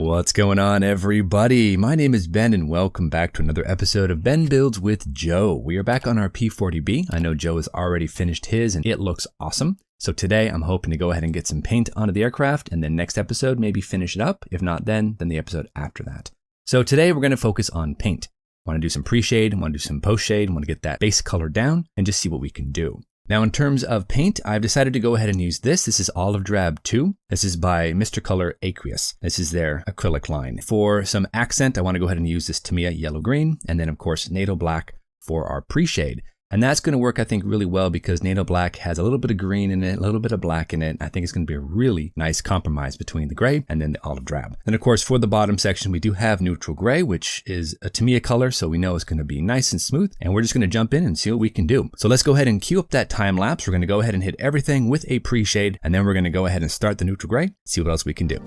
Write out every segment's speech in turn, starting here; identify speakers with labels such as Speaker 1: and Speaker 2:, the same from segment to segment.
Speaker 1: What's going on, everybody? My name is Ben and welcome back to another episode of Ben Builds with Joe. We are back on our P-40B. I know Joe has already finished his and it looks awesome. So today I'm hoping to go ahead and get some paint onto the aircraft and then next episode maybe finish it up. If not then the episode after that. So today we're going to focus on paint. I want to do some pre-shade, I want to do some post-shade, I want to get that base color down and just see what we can do. Now in terms of paint, I've decided to go ahead and use this. This is Olive Drab II. This is by Mr. Color Aqueous. This is their acrylic line. For some accent, I want to go ahead and use this Tamiya Yellow-Green and then of course NATO Black for our pre-shade. And that's going to work, I think, really well because NATO Black has a little bit of green in it, a little bit of black in it. I think it's going to be a really nice compromise between the gray and then the olive drab. And of course, for the bottom section, we do have Neutral Grey, which is a Tamiya color, so we know it's going to be nice and smooth. And we're just going to jump in and see what we can do. So let's go ahead and cue up that time lapse. We're going to go ahead and hit everything with a pre-shade, and then we're going to go ahead and start the Neutral Grey, see what else we can do.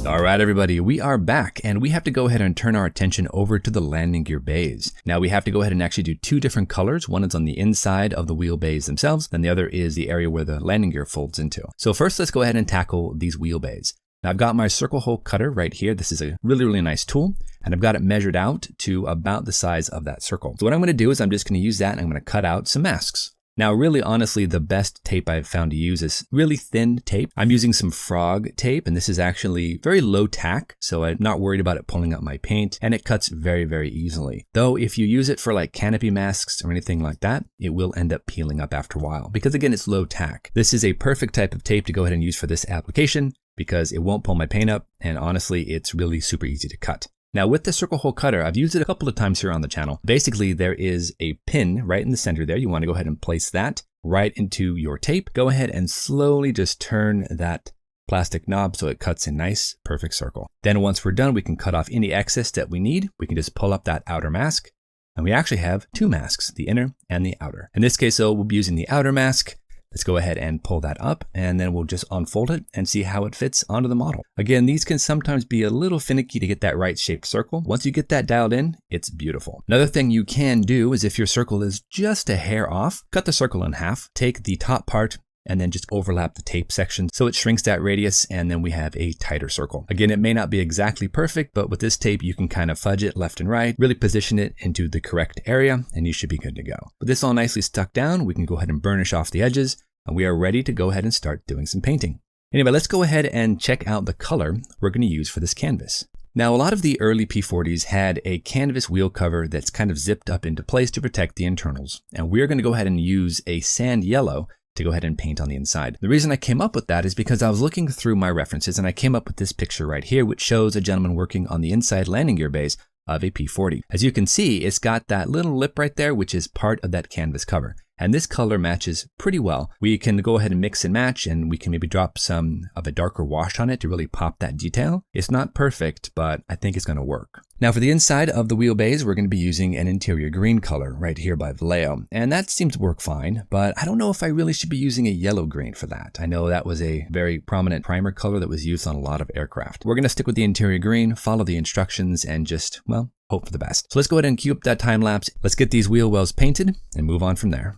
Speaker 1: Alright everybody, we are back and we have to go ahead and turn our attention over to the landing gear bays. Now we have to go ahead and actually do two different colors. One is on the inside of the wheel bays themselves, then the other is the area where the landing gear folds into. So first let's go ahead and tackle these wheel bays. Now I've got my circle hole cutter right here. This is a really nice tool and I've got it measured out to about the size of that circle. So what I'm going to do is I'm just going to use that and I'm going to cut out some masks. Now, really, honestly, the best tape I've found to use is really thin tape. I'm using some frog tape, and this is actually very low tack, so I'm not worried about it pulling up my paint, and it cuts very easily. Though, if you use it for like canopy masks or anything like that, it will end up peeling up after a while, because again, it's low tack. This is a perfect type of tape to go ahead and use for this application, because it won't pull my paint up, and honestly, it's really super easy to cut. Now with the circle hole cutter, I've used it a couple of times here on the channel. Basically, there is a pin right in the center there. You want to go ahead and place that right into your tape. Go ahead and slowly just turn that plastic knob so it cuts a nice, perfect circle. Then once we're done, we can cut off any excess that we need. We can just pull up that outer mask. And we actually have two masks, the inner and the outer. In this case, though, we'll be using the outer mask. Let's go ahead and pull that up and then we'll just unfold it and see how it fits onto the model. Again, these can sometimes be a little finicky to get that right shaped circle. Once you get that dialed in, it's beautiful. Another thing you can do is if your circle is just a hair off, cut the circle in half, take the top part and then just overlap the tape section so it shrinks that radius and then we have a tighter circle. Again, it may not be exactly perfect, but with this tape you can kind of fudge it left and right, really position it into the correct area and you should be good to go. With this all nicely stuck down, we can go ahead and burnish off the edges and we are ready to go ahead and start doing some painting. Anyway, let's go ahead and check out the color we're going to use for this canvas. Now, a lot of the early P-40s had a canvas wheel cover that's kind of zipped up into place to protect the internals. And we're going to go ahead and use a sand yellow to go ahead and paint on the inside. The reason I came up with that is because I was looking through my references and I came up with this picture right here, which shows a gentleman working on the inside landing gear bays of a P-40. As you can see, it's got that little lip right there, which is part of that canvas cover. And this color matches pretty well. We can go ahead and mix and match, and we can maybe drop some of a darker wash on it to really pop that detail. It's not perfect, but I think it's going to work. Now for the inside of the wheelbase, we're going to be using an interior green color right here by Vallejo. And that seems to work fine, but I don't know if I really should be using a yellow-green for that. I know that was a very prominent primer color that was used on a lot of aircraft. We're going to stick with the interior green, follow the instructions, and just, well, hope for the best. So let's go ahead and cue up that time lapse. Let's get these wheel wells painted and move on from there.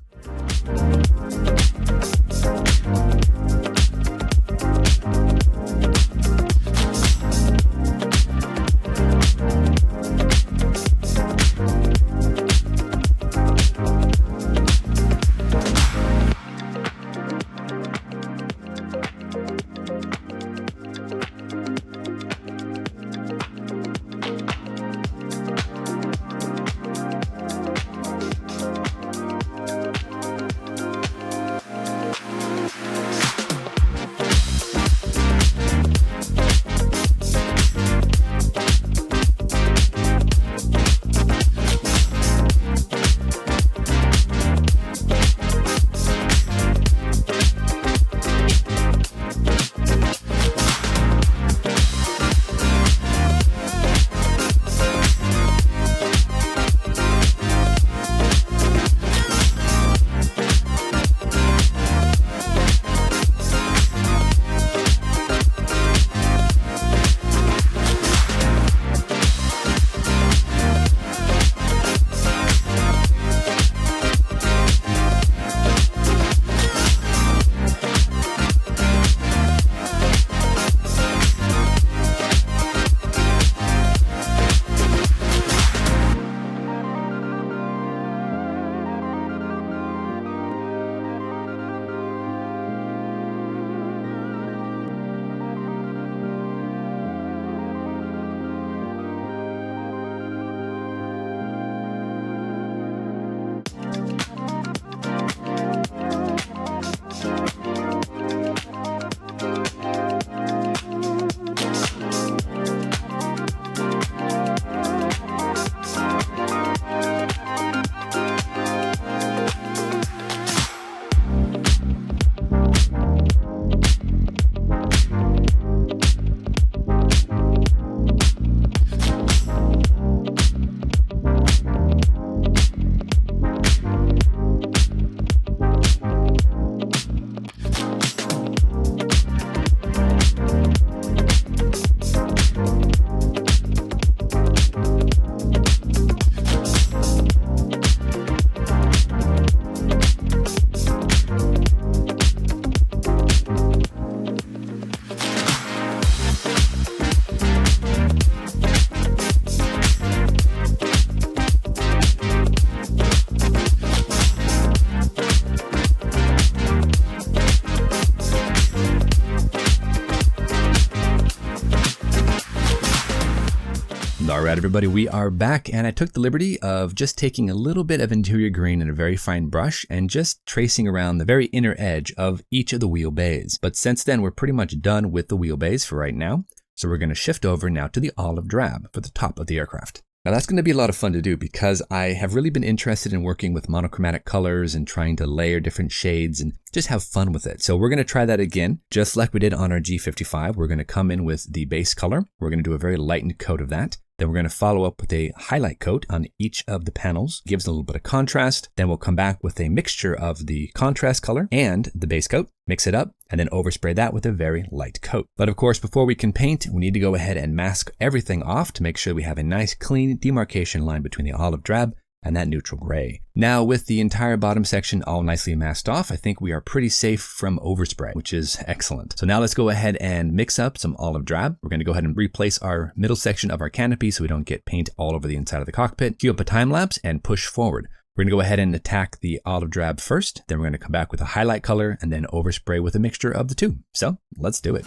Speaker 1: Alright everybody, we are back, and I took the liberty of just taking a little bit of interior green in a very fine brush and just tracing around the very inner edge of each of the wheel bays. But since then, we're pretty much done with the wheel bays for right now. So we're going to shift over now to the olive drab for the top of the aircraft. Now that's going to be a lot of fun to do because I have really been interested in working with monochromatic colors and trying to layer different shades and just have fun with it. So we're going to try that again, just like we did on our G55. We're going to come in with the base color. We're going to do a very lightened coat of that. Then we're going to follow up with a highlight coat on each of the panels, gives a little bit of contrast. Then we'll come back with a mixture of the contrast color and the base coat, mix it up, and then overspray that with a very light coat. But of course, before we can paint, we need to go ahead and mask everything off to make sure we have a nice clean demarcation line between the olive drab and that neutral gray. Now with the entire bottom section all nicely masked off, I think we are pretty safe from overspray, which is excellent. So now let's go ahead and mix up some olive drab. We're going to go ahead and replace our middle section of our canopy so we don't get paint all over the inside of the cockpit. Cue up a time lapse and push forward. We're going to go ahead and attack the olive drab first, then we're going to come back with a highlight color and then overspray with a mixture of the two. So let's do it.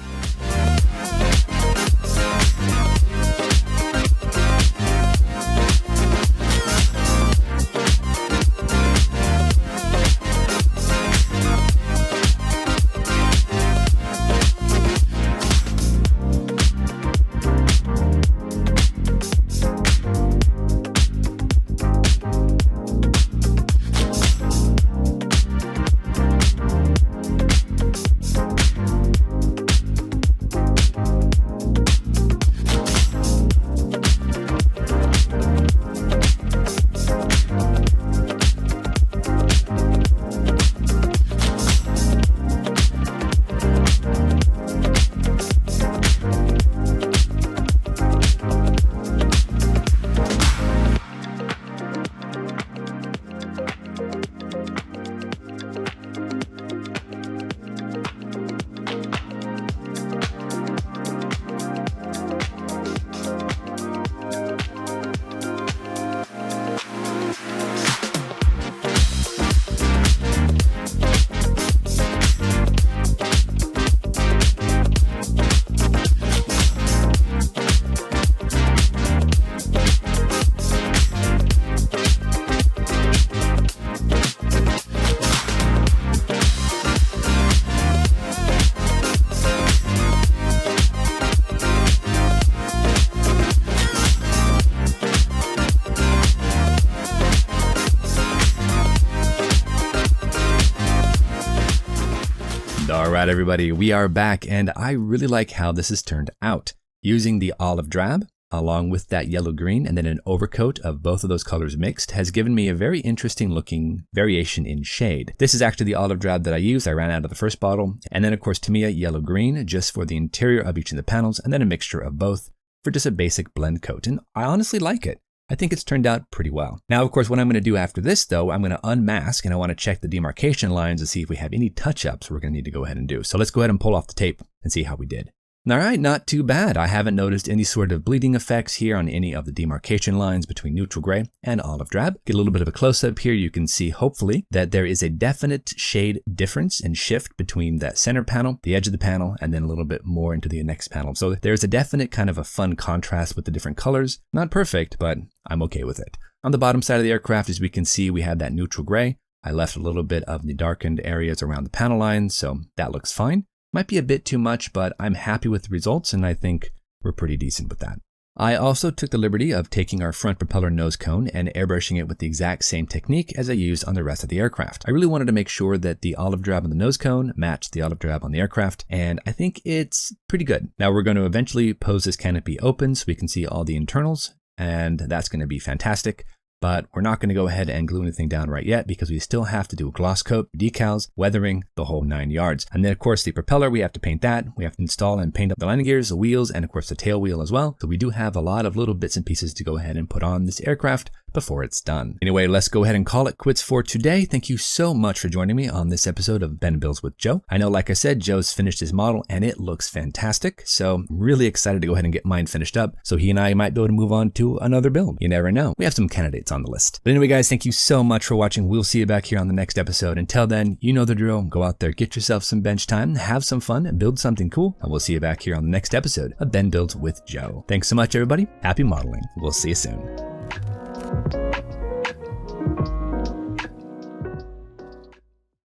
Speaker 1: right, everybody, we are back, and I really like how this has turned out. Using the olive drab, along with that yellow-green, and then an overcoat of both of those colors mixed, has given me a very interesting looking variation in shade. This is actually the olive drab that I used. I ran out of the first bottle, and then of course Tamiya Yellow-Green, just for the interior of each of the panels, and then a mixture of both for just a basic blend coat, and I honestly like it. I think it's turned out pretty well. Now, of course, what I'm going to do after this, though, I'm going to unmask and I want to check the demarcation lines to see if we have any touch-ups we're going to need to go ahead and do. So let's go ahead and pull off the tape and see how we did. All right, not too bad. I haven't noticed any sort of bleeding effects here on any of the demarcation lines between neutral gray and olive drab. Get a little bit of a close-up here. You can see, hopefully, that there is a definite shade difference and shift between that center panel, the edge of the panel, and then a little bit more into the next panel. So there's a definite kind of a fun contrast with the different colors. Not perfect, but I'm okay with it. On the bottom side of the aircraft, as we can see, we have that neutral gray. I left a little bit of the darkened areas around the panel lines, so that looks fine. Might be a bit too much, but I'm happy with the results, and I think we're pretty decent with that. I also took the liberty of taking our front propeller nose cone and airbrushing it with the exact same technique as I used on the rest of the aircraft. I really wanted to make sure that the olive drab on the nose cone matched the olive drab on the aircraft, and I think it's pretty good. Now we're going to eventually pose this canopy open so we can see all the internals, and that's going to be fantastic. But we're not going to go ahead and glue anything down right yet because we still have to do a gloss coat, decals, weathering, the whole 9 yards. And then of course the propeller, we have to paint that. We have to install and paint up the landing gears, the wheels, and of course the tail wheel as well. So we do have a lot of little bits and pieces to go ahead and put on this aircraft before it's done. Anyway, let's go ahead and call it quits for today. Thank you so much for joining me on this episode of Ben Builds with Joe. I know, like I said, Joe's finished his model and it looks fantastic. So I'm really excited to go ahead and get mine finished up so he and I might be able to move on to another build. You never know. We have some candidates on the list. But anyway, guys, thank you so much for watching. We'll see you back here on the next episode. Until then, you know the drill. Go out there, get yourself some bench time, have some fun, and build something cool. And we'll see you back here on the next episode of Ben Builds with Joe. Thanks so much, everybody. Happy modeling. We'll see you soon.